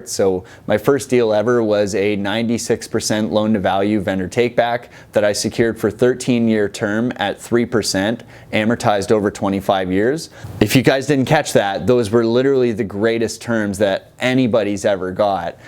So my first deal ever was a 96% loan to value vendor take back that I secured for 13-year term at 3%, amortized over 25 years. If you guys didn't catch that, those were literally the greatest terms that anybody's ever got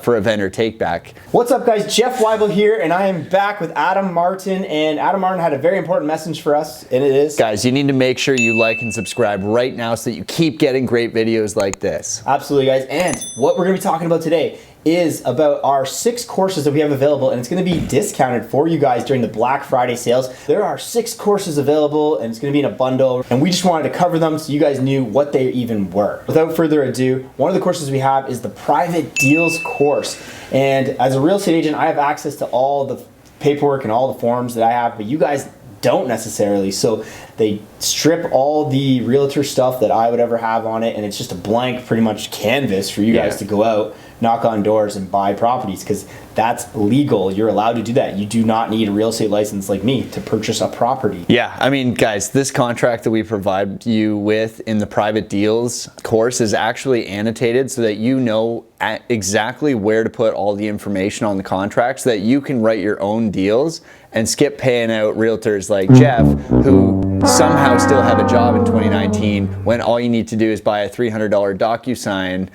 for a vendor take back. What's up guys, Jeff Wybo here, and I am back with Adam Martin, and Adam Martin had a very important message for us, and it is... Guys, you need to make sure you like and subscribe right now so that you keep getting great videos like this. Absolutely guys, and what we're going to be talking about today is about our 6 courses that we have available, and it's going to be discounted for you guys during the Black Friday sales. There are 6 courses available, and it's going to be in a bundle, and we just wanted to cover them so you guys knew what they even were. Without further ado, one of the courses we have is the Private Deals course, and as a real estate agent, I have access to all the paperwork and all the forms that I have, but you guys don't necessarily. So they strip all the realtor stuff that I would ever have on it, and it's just a blank pretty much canvas for you guys to go out, knock on doors, and buy properties, because that's legal. You're allowed to do that. You do not need a real estate license like me to purchase a property. Yeah, I mean, guys, this contract that we provide you with in the Private Deals course is actually annotated so that you know exactly where to put all the information on the contract so that you can write your own deals and skip paying out realtors like Jeff, who somehow still have a job in 2019 when all you need to do is buy a $300 DocuSign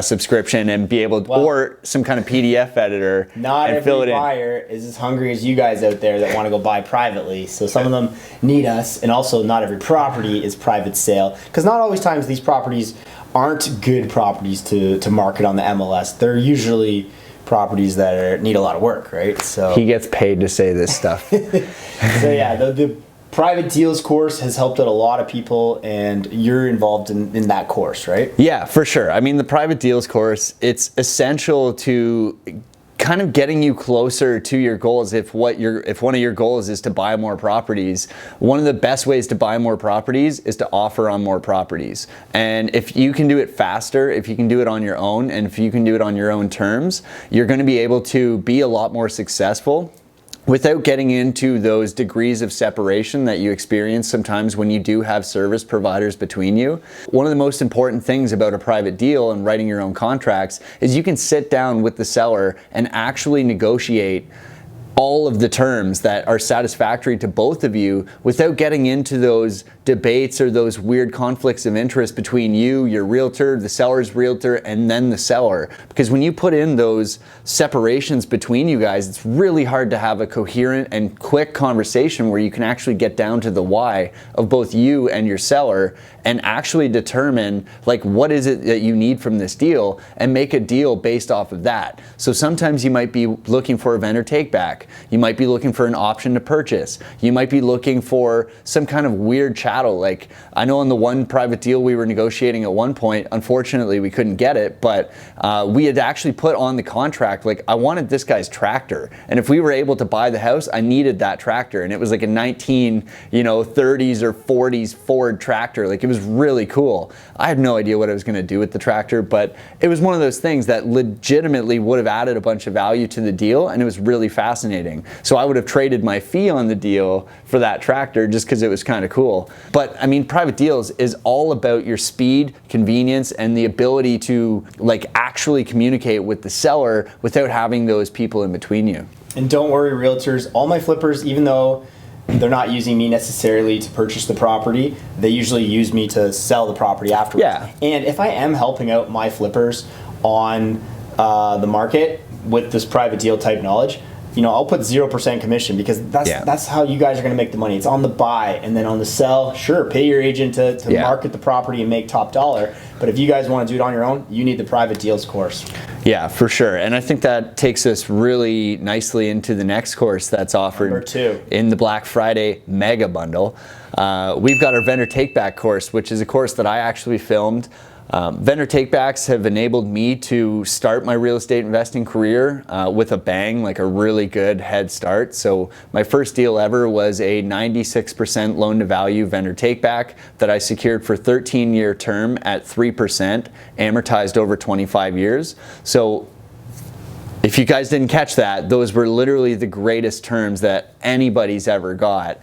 subscription and be able to, or some kind of PDF editor. Not every buyer is as hungry as you guys out there that want to go buy privately. So some of them need us, and also not every property is private sale, because not always times these properties aren't good properties to market on the MLS. They're usually properties that need a lot of work, right? So he gets paid to say this stuff. So yeah, the Private Deals course has helped out a lot of people, and you're involved in that course, right? Yeah, for sure. I mean, the Private Deals course, it's essential to kind of getting you closer to your goals. If one of your goals is to buy more properties, one of the best ways to buy more properties is to offer on more properties. And if you can do it faster, if you can do it on your own, and if you can do it on your own terms, you're going to be able to be a lot more successful without getting into those degrees of separation that you experience sometimes when you do have service providers between you. One of the most important things about a private deal and writing your own contracts is you can sit down with the seller and actually negotiate all of the terms that are satisfactory to both of you without getting into those debates or those weird conflicts of interest between you, your realtor, the seller's realtor, and then the seller. Because when you put in those separations between you guys, it's really hard to have a coherent and quick conversation where you can actually get down to the why of both you and your seller and actually determine, like, what is it that you need from this deal and make a deal based off of that. So sometimes you might be looking for a vendor take back. You might be looking for an option to purchase. You might be looking for some kind of weird chattel. Like, I know on the one private deal we were negotiating at one point, unfortunately we couldn't get it, but we had actually put on the contract, like, I wanted this guy's tractor. And if we were able to buy the house, I needed that tractor. And it was like a 1930s or 40s Ford tractor. Like, it was really cool. I had no idea what I was going to do with the tractor, but it was one of those things that legitimately would have added a bunch of value to the deal, and it was really fascinating. So I would have traded my fee on the deal for that tractor just because it was kind of cool. But I mean, Private Deals is all about your speed, convenience, and the ability to, like, actually communicate with the seller without having those people in between you. And don't worry, realtors, all my flippers, even though they're not using me necessarily to purchase the property, they usually use me to sell the property afterwards. Yeah. And if I am helping out my flippers on the market with this private deal type knowledge, you know, I'll put 0% commission, because that's how you guys are going to make the money. It's on the buy, and then on the sell, sure, pay your agent to market the property and make top dollar. But if you guys want to do it on your own, you need the Private Deals course. Yeah, for sure. And I think that takes us really nicely into the next course that's offered Number 2 in the Black Friday mega bundle. We've got our vendor takeback course, which is a course that I actually filmed. Vendor takebacks have enabled me to start my real estate investing career with a bang, like a really good head start. So my first deal ever was a 96% loan to value vendor takeback that I secured for 13-year term at 3%, amortized over 25 years. So if you guys didn't catch that, those were literally the greatest terms that anybody's ever got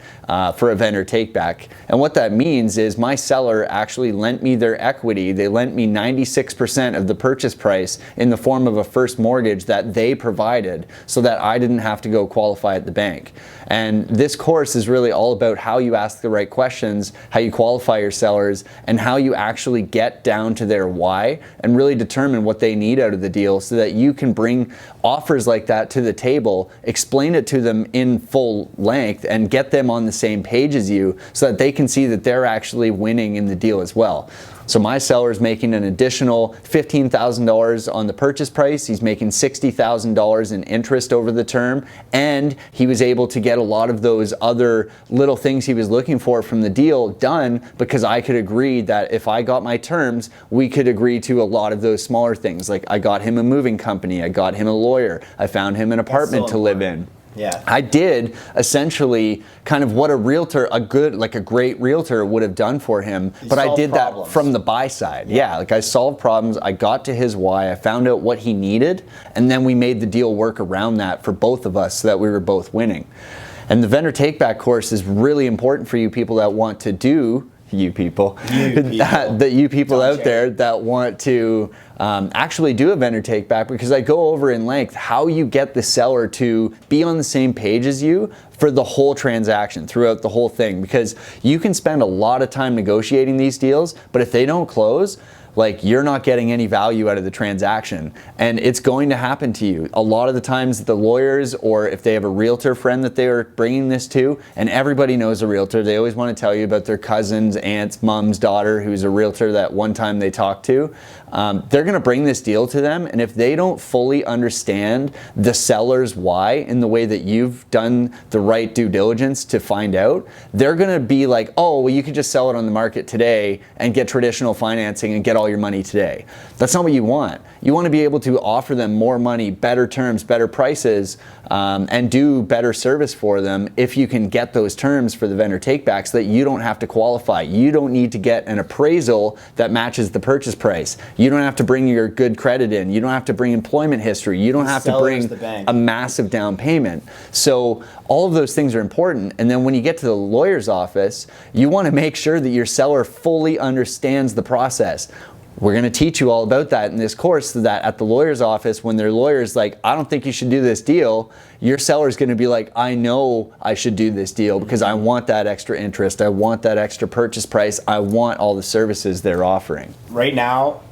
for a vendor take back. And what that means is my seller actually lent me their equity. They lent me 96% of the purchase price in the form of a first mortgage that they provided so that I didn't have to go qualify at the bank. And this course is really all about how you ask the right questions, how you qualify your sellers, and how you actually get down to their why and really determine what they need out of the deal so that you can bring offers like that to the table, explain it to them in full length, and get them on the same page as you so that they can see that they're actually winning in the deal as well. So my seller is making an additional $15,000 on the purchase price. He's making $60,000 in interest over the term, and he was able to get a lot of those other little things he was looking for from the deal done because I could agree that if I got my terms, we could agree to a lot of those smaller things. Like I got him a moving company, I got him a lawyer, I found him an apartment to live in. Yeah. I did essentially kind of what a realtor, a great realtor would have done for him, but I did that from the buy side. Yeah, like I solved problems, I got to his why, I found out what he needed, and then we made the deal work around that for both of us so that we were both winning. And the vendor take back course is really important for you people that want to do you people out there that want to actually do a vendor take back, because I go over in length how you get the seller to be on the same page as you for the whole transaction throughout the whole thing, because you can spend a lot of time negotiating these deals, but if they don't close, like you're not getting any value out of the transaction, and it's going to happen to you. A lot of the times the lawyers, or if they have a realtor friend that they are bringing this to, and everybody knows a realtor, they always want to tell you about their cousin's, aunt's, mom's daughter who's a realtor that one time they talked to. They're going to bring this deal to them, and if they don't fully understand the seller's why in the way that you've done the right due diligence to find out, they're going to be like, oh, well, you could just sell it on the market today and get traditional financing and get all your money today. That's not what you want. You want to be able to offer them more money, better terms, better prices, and do better service for them if you can get those terms for the vendor take-back so that you don't have to qualify. You don't need to get an appraisal that matches the purchase price. You don't have to bring your good credit in. You don't have to bring employment history. You don't have to bring a massive down payment. So all of those things are important. And then when you get to the lawyer's office, you want to make sure that your seller fully understands the process. We're going to teach you all about that in this course, so that at the lawyer's office, when their lawyer's like, I don't think you should do this deal, your seller's going to be like, I know I should do this deal because I want that extra interest, I want that extra purchase price, I want all the services they're offering. Right now,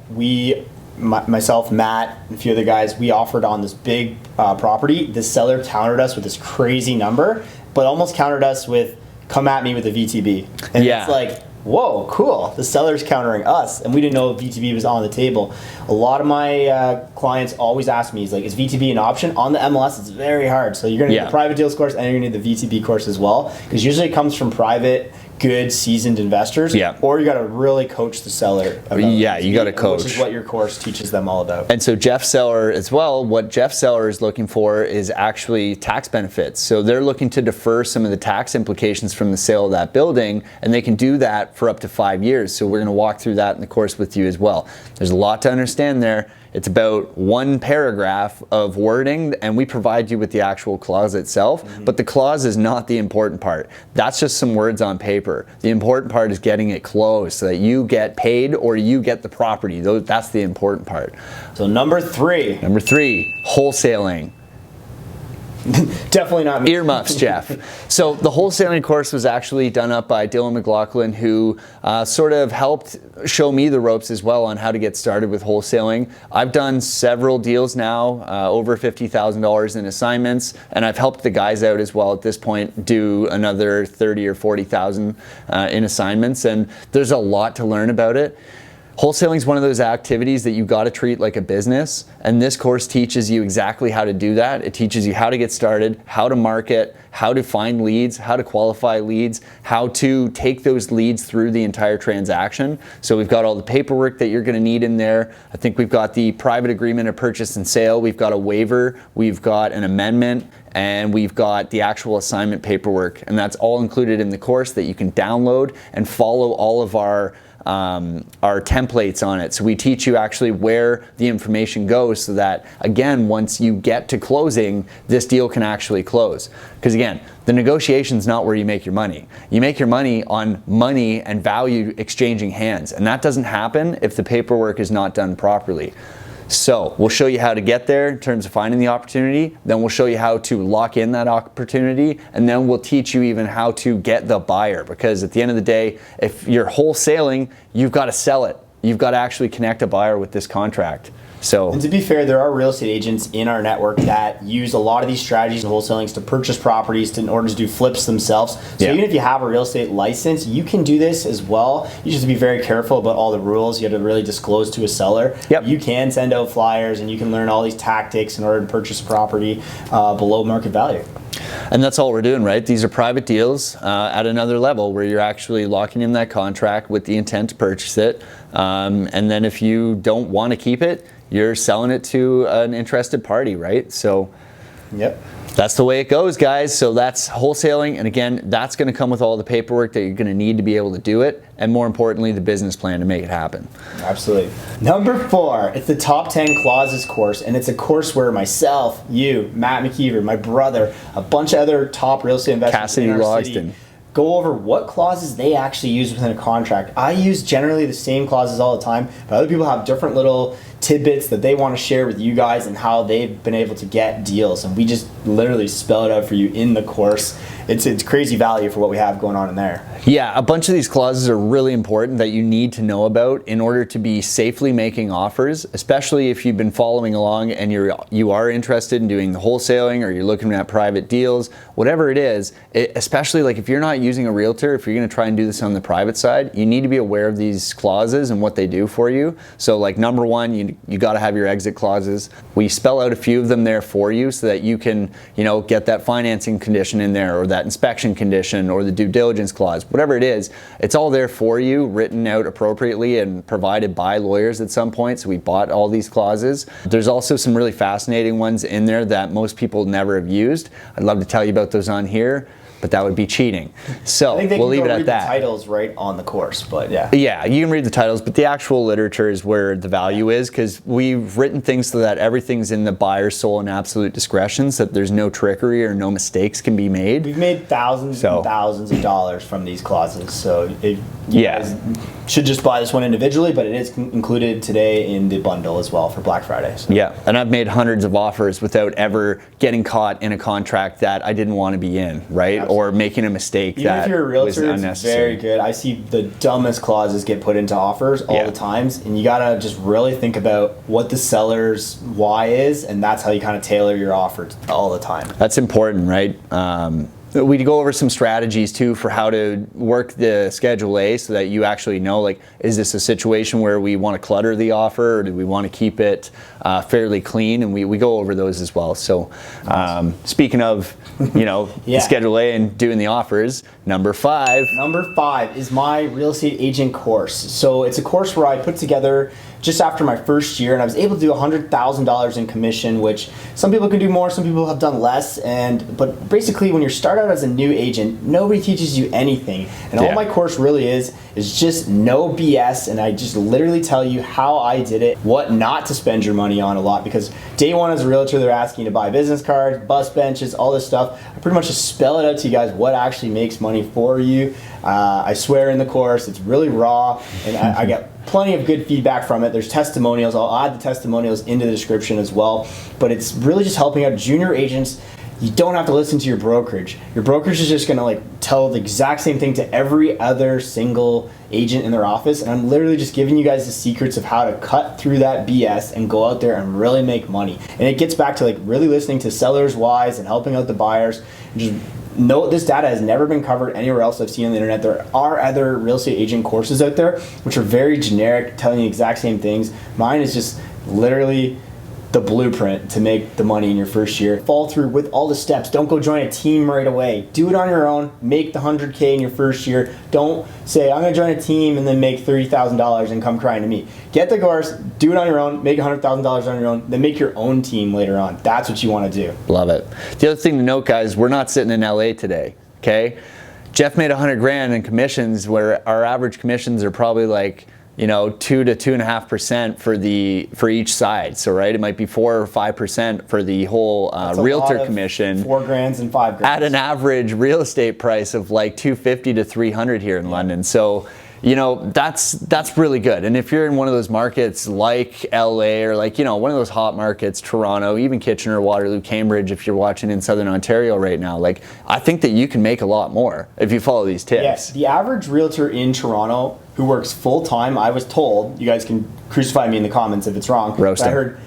myself, Matt, and a few other guys, we offered on this big property. The seller countered us with this crazy number, but almost countered us with, come at me with a VTB. And it's like, whoa, cool. The seller's countering us, and we didn't know VTB was on the table. A lot of my clients always ask me, is VTB an option? On the MLS, it's very hard. So you're going to need the private deals course, and you're going to need the VTB course as well, because usually it comes from private, good, seasoned investors, or you got to really coach the seller about you got to coach, which is what your course teaches them all about. And so Jeff Seller as well, what Jeff Seller is looking for is actually tax benefits. So they're looking to defer some of the tax implications from the sale of that building, and they can do that for up to 5 years. So we're going to walk through that in the course with you as well. There's a lot to understand there. It's about one paragraph of wording, and we provide you with the actual clause itself, but the clause is not the important part. That's just some words on paper. The important part is getting it closed so that you get paid or you get the property. That's the important part. So number three, wholesaling. Definitely not me. Earmuffs, Jeff. So the wholesaling course was actually done up by Dylan McLaughlin, who sort of helped show me the ropes as well on how to get started with wholesaling. I've done several deals now, over $50,000 in assignments, and I've helped the guys out as well at this point do another 30 or 40,000 in assignments, and there's a lot to learn about it. Wholesaling is one of those activities that you got to treat like a business, and this course teaches you exactly how to do that. It teaches you how to get started, how to market, how to find leads, how to qualify leads, how to take those leads through the entire transaction. So we've got all the paperwork that you're going to need in there. I think we've got the private agreement of purchase and sale, we've got a waiver, we've got an amendment, and we've got the actual assignment paperwork, and that's all included in the course that you can download and follow all of our templates on it. So we teach you actually where the information goes so that, again, once you get to closing, this deal can actually close. Because again, the negotiation is not where you make your money. You make your money on money and value exchanging hands. And that doesn't happen if the paperwork is not done properly. So we'll show you how to get there in terms of finding the opportunity, then we'll show you how to lock in that opportunity, and then we'll teach you even how to get the buyer, because at the end of the day, if you're wholesaling, you've got to sell it. You've got to actually connect a buyer with this contract. So, and to be fair, there are real estate agents in our network that use a lot of these strategies and wholesalings to purchase properties in order to do flips themselves. So even if you have a real estate license, you can do this as well. You just have to be very careful about all the rules. You have to really disclose to a seller. You can send out flyers and you can learn all these tactics in order to purchase a property below market value. And that's all we're doing, right? These are private deals at another level where you're actually locking in that contract with the intent to purchase it. And then if you don't want to keep it, you're selling it to an interested party, right? So that's the way it goes, guys. So that's wholesaling. And again, that's going to come with all the paperwork that you're going to need to be able to do it. And more importantly, the business plan to make it happen. Absolutely. Number 4, it's the top 10 clauses course. And it's a course where myself, you, Matt McKeever, my brother, a bunch of other top real estate investors in our city go over what clauses they actually use within a contract. I use generally the same clauses all the time, but other people have different little tidbits that they want to share with you guys and how they've been able to get deals. And we just literally spell it out for you in the course. It's crazy value for what we have going on in there. Yeah, a bunch of these clauses are really important that you need to know about in order to be safely making offers, especially if you've been following along and you are interested in doing the wholesaling or you're looking at private deals, whatever it is, especially like if you're not using a realtor, if you're going to try and do this on the private side, you need to be aware of these clauses and what they do for you. So like number 1, you got to have your exit clauses. We spell out a few of them there for you so that you can, get that financing condition in there or that inspection condition or the due diligence clause, whatever it is, it's all there for you, written out appropriately and provided by lawyers at some point. So we bought all these clauses. There's also some really fascinating ones in there that most people never have used. I'd love to tell you about those on here, but that would be cheating. So we'll leave it at that. The titles right on the course, but yeah. Yeah, you can read the titles, but the actual literature is where the value is, because we've written things so that everything's in the buyer's sole and absolute discretion, so that there's no trickery or no mistakes can be made. We've made thousands and thousands of dollars from these clauses, so you guys should just buy this one individually, but it is included today in the bundle as well for Black Friday. So. Yeah, and I've made hundreds of offers without ever getting caught in a contract that I didn't want to be in, right? Absolutely. Or making a mistake Even that if you're a realtor, was unnecessary. It's very good. I see the dumbest clauses get put into offers all the times, and you gotta just really think about what the seller's why is, and that's how you kind of tailor your offer all the time. That's important, right? We go over some strategies too for how to work the Schedule A so that you actually know, like, is this a situation where we want to clutter the offer or do we want to keep it fairly clean? And we go over those as well. So speaking of, the Schedule A and doing the offers, number 5. Number 5 is my real estate agent course. So it's a course where I put together just after my first year, and I was able to do $100,000 in commission, which some people can do more, some people have done less. But basically, when you start out as a new agent, nobody teaches you anything, and all my course really is just no BS. And I just literally tell you how I did it, what not to spend your money on a lot, because day one as a realtor, they're asking you to buy business cards, bus benches, all this stuff. I pretty much just spell it out to you guys what actually makes money for you. I swear in the course, it's really raw, and I get plenty of good feedback from it. There's testimonials. I'll add the testimonials into the description as well. But it's really just helping out junior agents. You don't have to listen to your brokerage. Your brokerage is just gonna tell the exact same thing to every other single agent in their office. And I'm literally just giving you guys the secrets of how to cut through that BS and go out there and really make money. And it gets back to really listening to sellers' whys and helping out the buyers. And just note, this data has never been covered anywhere else I've seen on the internet. There are other real estate agent courses out there which are very generic, telling you the exact same things. Mine is just literally the blueprint to make the money in your first year. Follow through with all the steps. Don't go join a team right away. Do it on your own. Make the $100K in your first year. Don't say, I'm gonna join a team and then make $30,000 and come crying to me. Get the course, do it on your own, make $100,000 on your own, then make your own team later on. That's what you wanna do. Love it. The other thing to note, guys, we're not sitting in LA today, okay? Jeff made 100 grand in commissions, where our average commissions are probably like, you know, 2 to 2.5% for each side. So right, it might be 4 or 5% for the whole realtor commission. 4 grand and 5 grand at an average real estate price of like 250 to 300 here in London. So, you know, that's really good. And if you're in one of those markets like LA, or like, you know, one of those hot markets, Toronto, even Kitchener, Waterloo, Cambridge, if you're watching in Southern Ontario right now, like, I think that you can make a lot more if you follow these tips. Yes, the average realtor in Toronto who works full time, I was told, you guys can crucify me in the comments if it's wrong, Roast but I heard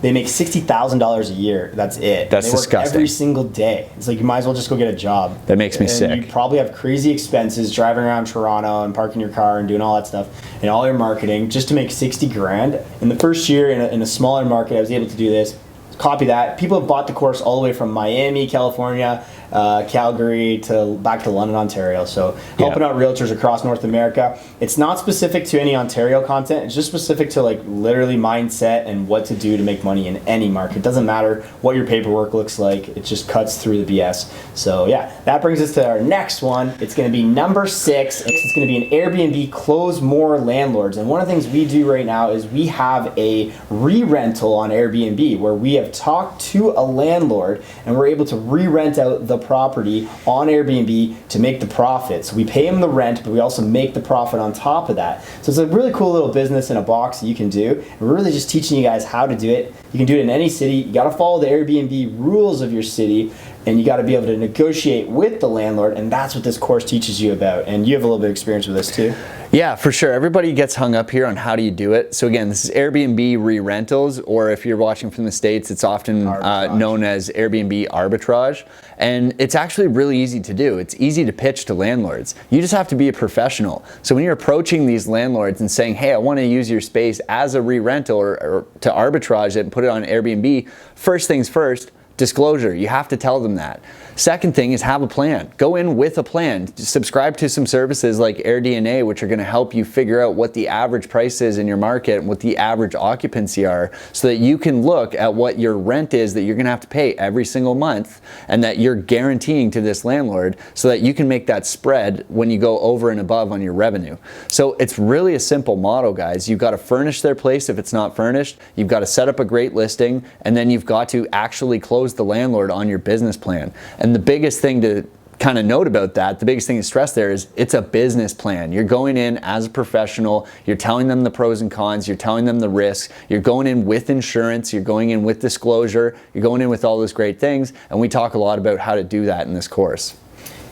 they make $60,000 a year. That's it. That's they work disgusting. every single day. It's like you might as well just go get a job. That makes me sick. You probably have crazy expenses driving around Toronto and parking your car and doing all that stuff and all your marketing just to make 60 grand. In the first year in a smaller market, I was able to do this. Copy that. People have bought the course all the way from Miami, California, Calgary to back to London, Ontario. So helping out realtors across North America. It's not specific to any Ontario content. It's just specific to like literally mindset and what to do to make money in any market. It doesn't matter what your paperwork looks like. It just cuts through the BS. So yeah, that brings us to our next one. It's going to be number 6. It's going to be an Airbnb close more landlords. And one of the things we do right now is we have a re-rental on Airbnb where we have talked to a landlord and we're able to re-rent out the property on Airbnb to make the profit. So we pay them the rent, but we also make the profit on top of that. So it's a really cool little business in a box that you can do. We're really just teaching you guys how to do it. You can do it in any city. You got to follow the Airbnb rules of your city, and you got to be able to negotiate with the landlord, and that's what this course teaches you about. And you have a little bit of experience with this too. Yeah, for sure. Everybody gets hung up here on how do you do it. So again, this is Airbnb re-rentals, or if you're watching from the States, it's often known as Airbnb arbitrage. And it's actually really easy to do. It's easy to pitch to landlords. You just have to be a professional. So when you're approaching these landlords and saying, hey, I want to use your space as a re-rental or to arbitrage it and put it on Airbnb, first things first, disclosure. You have to tell them that. Second thing is have a plan. Go in with a plan. Subscribe to some services like AirDNA, which are going to help you figure out what the average price is in your market and what the average occupancy are, so that you can look at what your rent is that you're going to have to pay every single month and that you're guaranteeing to this landlord, so that you can make that spread when you go over and above on your revenue. So it's really a simple model, guys. You've got to furnish their place if it's not furnished. You've got to set up a great listing, and then you've got to actually close the landlord on your business plan. And the biggest thing to kind of note about that, the biggest thing to stress there is it's a business plan. You're going in as a professional, you're telling them the pros and cons, you're telling them the risks, you're going in with insurance, you're going in with disclosure, you're going in with all those great things, and we talk a lot about how to do that in this course.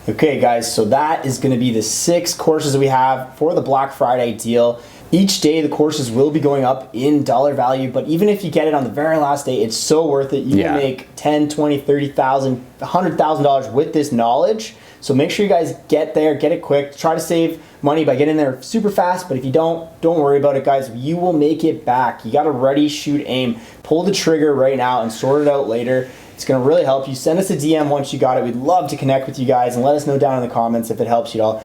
Okay guys, so that is going to be the 6 courses that we have for the Black Friday deal. Each day the courses will be going up in dollar value, but even if you get it on the very last day, it's so worth it. You will make $10,000, $20,000, $30,000, $100,000 with this knowledge. So make sure you guys get there, get it quick. Try to save money by getting there super fast, but if you don't worry about it, guys. You will make it back. You got to ready, shoot, aim. Pull the trigger right now and sort it out later. It's going to really help you. Send us a DM once you got it. We'd love to connect with you guys, and let us know down in the comments if it helps you at all.